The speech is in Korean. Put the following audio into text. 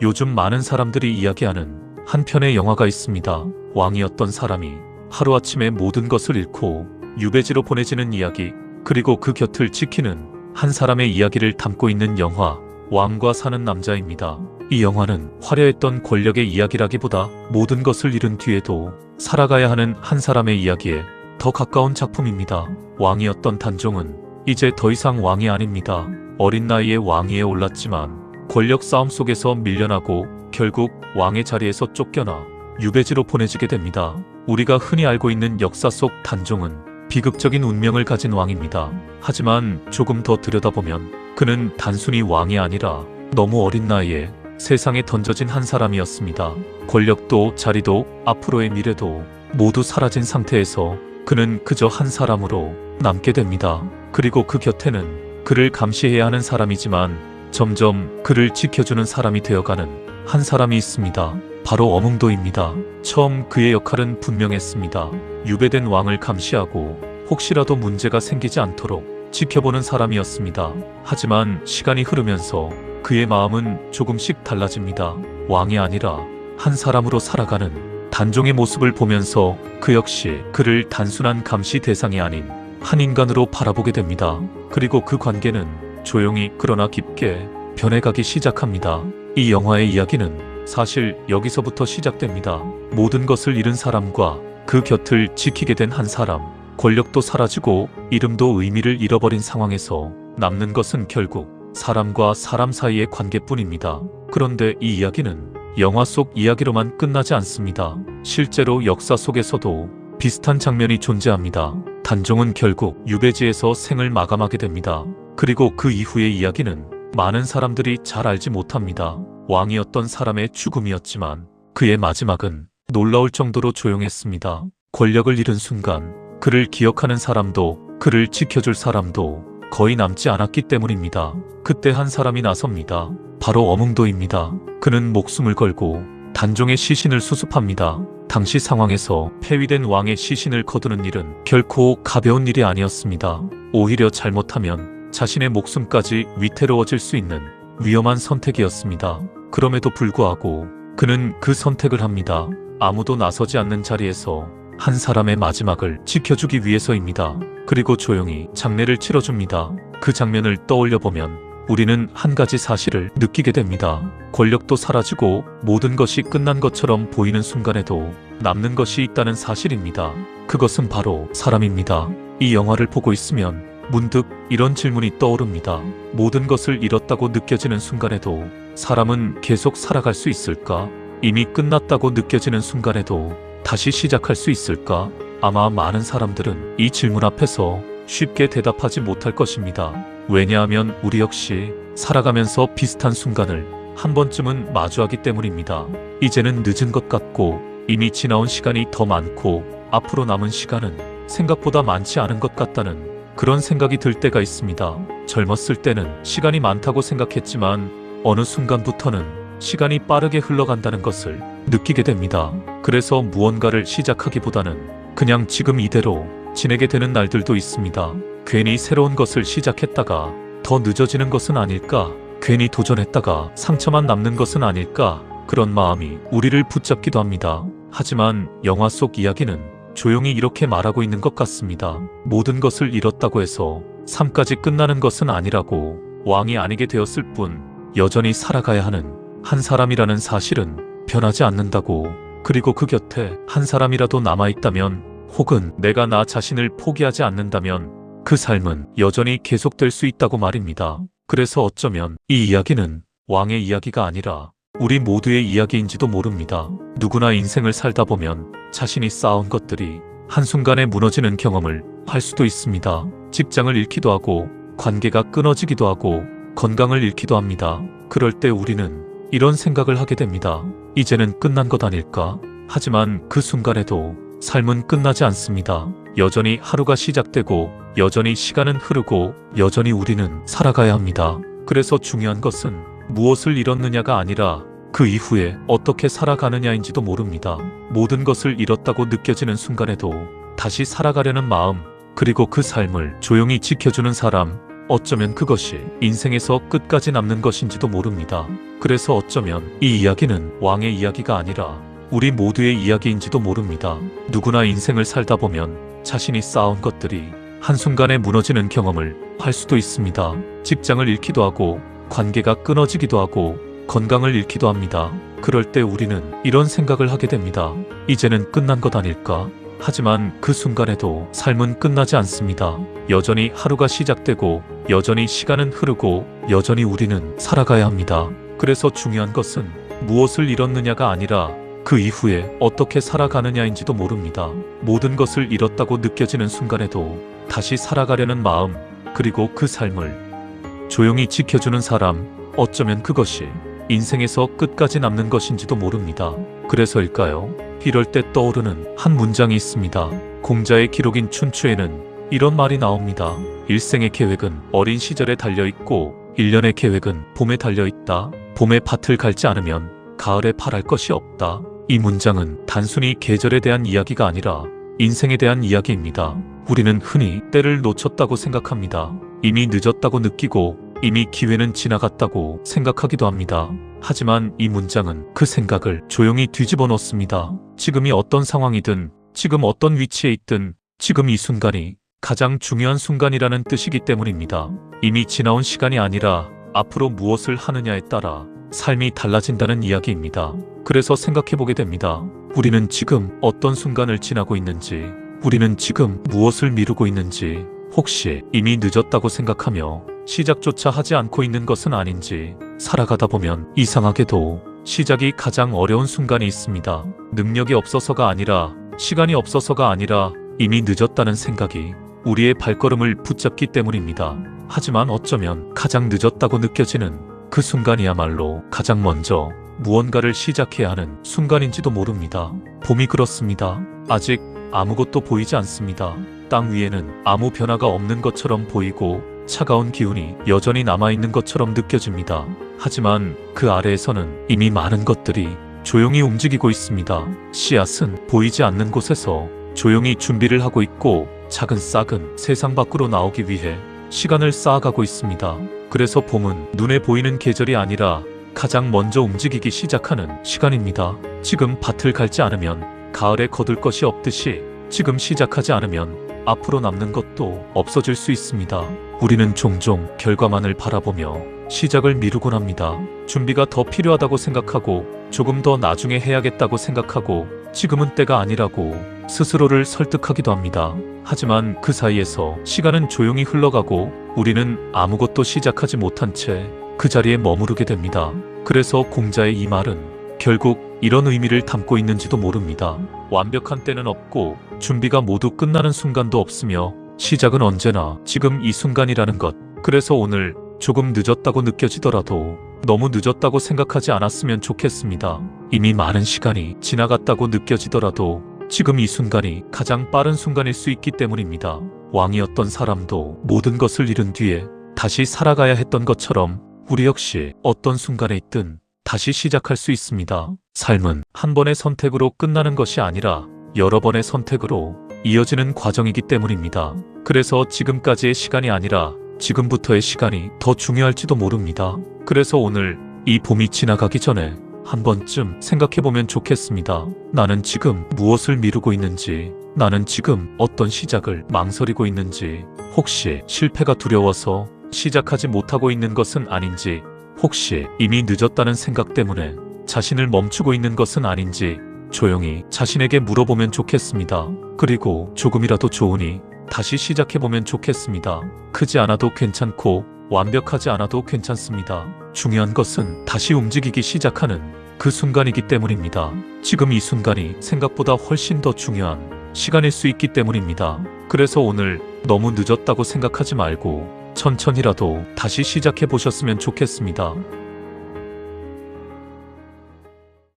요즘 많은 사람들이 이야기하는 한 편의 영화가 있습니다. 왕이었던 사람이 하루아침에 모든 것을 잃고 유배지로 보내지는 이야기, 그리고 그 곁을 지키는 한 사람의 이야기를 담고 있는 영화 왕과 사는 남자입니다. 이 영화는 화려했던 권력의 이야기라기보다 모든 것을 잃은 뒤에도 살아가야 하는 한 사람의 이야기에 더 가까운 작품입니다. 왕이었던 단종은 이제 더 이상 왕이 아닙니다. 어린 나이에 왕위에 올랐지만 권력 싸움 속에서 밀려나고 결국 왕의 자리에서 쫓겨나 유배지로 보내지게 됩니다. 우리가 흔히 알고 있는 역사 속 단종은 비극적인 운명을 가진 왕입니다. 하지만 조금 더 들여다보면 그는 단순히 왕이 아니라 너무 어린 나이에 세상에 던져진 한 사람이었습니다. 권력도 자리도 앞으로의 미래도 모두 사라진 상태에서 그는 그저 한 사람으로 남게 됩니다. 그리고 그 곁에는 그를 감시해야 하는 사람이지만 점점 그를 지켜주는 사람이 되어가는 한 사람이 있습니다. 바로 어몽도입니다. 처음 그의 역할은 분명했습니다. 유배된 왕을 감시하고 혹시라도 문제가 생기지 않도록 지켜보는 사람이었습니다. 하지만 시간이 흐르면서 그의 마음은 조금씩 달라집니다. 왕이 아니라 한 사람으로 살아가는 단종의 모습을 보면서 그 역시 그를 단순한 감시 대상이 아닌 한 인간으로 바라보게 됩니다. 그리고 그 관계는 조용히 그러나 깊게 변해가기 시작합니다. 이 영화의 이야기는 사실 여기서부터 시작됩니다. 모든 것을 잃은 사람과 그 곁을 지키게 된 한 사람, 권력도 사라지고 이름도 의미를 잃어버린 상황에서 남는 것은 결국 사람과 사람 사이의 관계뿐입니다. 그런데 이 이야기는 영화 속 이야기로만 끝나지 않습니다. 실제로 역사 속에서도 비슷한 장면이 존재합니다. 단종은 결국 유배지에서 생을 마감하게 됩니다. 그리고 그 이후의 이야기는 많은 사람들이 잘 알지 못합니다. 왕이었던 사람의 죽음이었지만 그의 마지막은 놀라울 정도로 조용했습니다. 권력을 잃은 순간 그를 기억하는 사람도 그를 지켜줄 사람도 거의 남지 않았기 때문입니다. 그때 한 사람이 나섭니다. 바로 어몽도입니다. 그는 목숨을 걸고 단종의 시신을 수습합니다. 당시 상황에서 폐위된 왕의 시신을 거두는 일은 결코 가벼운 일이 아니었습니다. 오히려 잘못하면 자신의 목숨까지 위태로워질 수 있는 위험한 선택이었습니다. 그럼에도 불구하고 그는 그 선택을 합니다. 아무도 나서지 않는 자리에서 한 사람의 마지막을 지켜주기 위해서입니다. 그리고 조용히 장례를 치러줍니다. 그 장면을 떠올려보면 우리는 한 가지 사실을 느끼게 됩니다. 권력도 사라지고 모든 것이 끝난 것처럼 보이는 순간에도 남는 것이 있다는 사실입니다. 그것은 바로 사람입니다. 이 영화를 보고 있으면 문득 이런 질문이 떠오릅니다. 모든 것을 잃었다고 느껴지는 순간에도 사람은 계속 살아갈 수 있을까? 이미 끝났다고 느껴지는 순간에도 다시 시작할 수 있을까? 아마 많은 사람들은 이 질문 앞에서 쉽게 대답하지 못할 것입니다. 왜냐하면 우리 역시 살아가면서 비슷한 순간을 한 번쯤은 마주하기 때문입니다. 이제는 늦은 것 같고 이미 지나온 시간이 더 많고 앞으로 남은 시간은 생각보다 많지 않은 것 같다는 그런 생각이 들 때가 있습니다. 젊었을 때는 시간이 많다고 생각했지만 어느 순간부터는 시간이 빠르게 흘러간다는 것을 느끼게 됩니다. 그래서 무언가를 시작하기보다는 그냥 지금 이대로 지내게 되는 날들도 있습니다. 괜히 새로운 것을 시작했다가 더 늦어지는 것은 아닐까? 괜히 도전했다가 상처만 남는 것은 아닐까? 그런 마음이 우리를 붙잡기도 합니다. 하지만 영화 속 이야기는 조용히 이렇게 말하고 있는 것 같습니다. 모든 것을 잃었다고 해서 삶까지 끝나는 것은 아니라고, 왕이 아니게 되었을 뿐 여전히 살아가야 하는 한 사람이라는 사실은 변하지 않는다고. 그리고 그 곁에 한 사람이라도 남아있다면, 혹은 내가 나 자신을 포기하지 않는다면 그 삶은 여전히 계속될 수 있다고 말입니다. 그래서 어쩌면 이 이야기는 왕의 이야기가 아니라 우리 모두의 이야기인지도 모릅니다. 누구나 인생을 살다 보면 자신이 쌓아온 것들이 한순간에 무너지는 경험을 할 수도 있습니다. 직장을 잃기도 하고, 관계가 끊어지기도 하고, 건강을 잃기도 합니다. 그럴 때 우리는 이런 생각을 하게 됩니다. 이제는 끝난 것 아닐까? 하지만 그 순간에도 삶은 끝나지 않습니다. 여전히 하루가 시작되고, 여전히 시간은 흐르고, 여전히 우리는 살아가야 합니다. 그래서 중요한 것은 무엇을 잃었느냐가 아니라 그 이후에 어떻게 살아가느냐인지도 모릅니다. 모든 것을 잃었다고 느껴지는 순간에도 다시 살아가려는 마음, 그리고 그 삶을 조용히 지켜주는 사람, 어쩌면 그것이 인생에서 끝까지 남는 것인지도 모릅니다. 그래서 어쩌면 이 이야기는 왕의 이야기가 아니라 우리 모두의 이야기인지도 모릅니다. 누구나 인생을 살다 보면 자신이 쌓아온 것들이 한순간에 무너지는 경험을 할 수도 있습니다. 직장을 잃기도 하고 관계가 끊어지기도 하고 건강을 잃기도 합니다. 그럴 때 우리는 이런 생각을 하게 됩니다. 이제는 끝난 것 아닐까? 하지만 그 순간에도 삶은 끝나지 않습니다. 여전히 하루가 시작되고 여전히 시간은 흐르고 여전히 우리는 살아가야 합니다. 그래서 중요한 것은 무엇을 잃었느냐가 아니라 그 이후에 어떻게 살아가느냐인지도 모릅니다. 모든 것을 잃었다고 느껴지는 순간에도 다시 살아가려는 마음, 그리고 그 삶을 조용히 지켜주는 사람, 어쩌면 그것이 인생에서 끝까지 남는 것인지도 모릅니다. 그래서일까요? 이럴 때 떠오르는 한 문장이 있습니다. 공자의 기록인 춘추에는 이런 말이 나옵니다. 일생의 계획은 어린 시절에 달려있고 1년의 계획은 봄에 달려있다. 봄에 밭을 갈지 않으면 가을에 팔할 것이 없다. 이 문장은 단순히 계절에 대한 이야기가 아니라 인생에 대한 이야기입니다. 우리는 흔히 때를 놓쳤다고 생각합니다. 이미 늦었다고 느끼고 이미 기회는 지나갔다고 생각하기도 합니다. 하지만 이 문장은 그 생각을 조용히 뒤집어 놓습니다. 지금이 어떤 상황이든, 지금 어떤 위치에 있든, 지금 이 순간이 가장 중요한 순간이라는 뜻이기 때문입니다. 이미 지나온 시간이 아니라 앞으로 무엇을 하느냐에 따라 삶이 달라진다는 이야기입니다. 그래서 생각해보게 됩니다. 우리는 지금 어떤 순간을 지나고 있는지, 우리는 지금 무엇을 미루고 있는지, 혹시 이미 늦었다고 생각하며 시작조차 하지 않고 있는 것은 아닌지, 살아가다 보면 이상하게도 시작이 가장 어려운 순간이 있습니다. 능력이 없어서가 아니라, 시간이 없어서가 아니라 이미 늦었다는 생각이 우리의 발걸음을 붙잡기 때문입니다. 하지만 어쩌면 가장 늦었다고 느껴지는 그 순간이야말로 가장 먼저 무언가를 시작해야 하는 순간인지도 모릅니다. 봄이 그렇습니다. 아직 아무것도 보이지 않습니다. 땅 위에는 아무 변화가 없는 것처럼 보이고 차가운 기운이 여전히 남아있는 것처럼 느껴집니다. 하지만 그 아래에서는 이미 많은 것들이 조용히 움직이고 있습니다. 씨앗은 보이지 않는 곳에서 조용히 준비를 하고 있고 작은 싹은 세상 밖으로 나오기 위해 시간을 쌓아가고 있습니다. 그래서 봄은 눈에 보이는 계절이 아니라 가장 먼저 움직이기 시작하는 시간입니다. 지금 밭을 갈지 않으면 가을에 거둘 것이 없듯이 지금 시작하지 않으면 앞으로 남는 것도 없어질 수 있습니다. 우리는 종종 결과만을 바라보며 시작을 미루곤 합니다. 준비가 더 필요하다고 생각하고 조금 더 나중에 해야겠다고 생각하고 지금은 때가 아니라고 스스로를 설득하기도 합니다. 하지만 그 사이에서 시간은 조용히 흘러가고 우리는 아무것도 시작하지 못한 채 그 자리에 머무르게 됩니다. 그래서 공자의 이 말은 결국 이런 의미를 담고 있는지도 모릅니다. 완벽한 때는 없고 준비가 모두 끝나는 순간도 없으며 시작은 언제나 지금 이 순간이라는 것. 그래서 오늘 조금 늦었다고 느껴지더라도 너무 늦었다고 생각하지 않았으면 좋겠습니다. 이미 많은 시간이 지나갔다고 느껴지더라도 지금 이 순간이 가장 빠른 순간일 수 있기 때문입니다. 왕이었던 사람도 모든 것을 잃은 뒤에 다시 살아가야 했던 것처럼 우리 역시 어떤 순간에 있든 다시 시작할 수 있습니다. 삶은 한 번의 선택으로 끝나는 것이 아니라 여러 번의 선택으로 이어지는 과정이기 때문입니다. 그래서 지금까지의 시간이 아니라 지금부터의 시간이 더 중요할지도 모릅니다. 그래서 오늘 이 봄이 지나가기 전에 한 번쯤 생각해보면 좋겠습니다. 나는 지금 무엇을 미루고 있는지, 나는 지금 어떤 시작을 망설이고 있는지, 혹시 실패가 두려워서 시작하지 못하고 있는 것은 아닌지, 혹시 이미 늦었다는 생각 때문에 자신을 멈추고 있는 것은 아닌지 조용히 자신에게 물어보면 좋겠습니다. 그리고 조금이라도 좋으니 다시 시작해보면 좋겠습니다. 크지 않아도 괜찮고 완벽하지 않아도 괜찮습니다. 중요한 것은 다시 움직이기 시작하는 그 순간이기 때문입니다. 지금 이 순간이 생각보다 훨씬 더 중요한 시간일 수 있기 때문입니다. 그래서 오늘 너무 늦었다고 생각하지 말고 천천히라도 다시 시작해 보셨으면 좋겠습니다.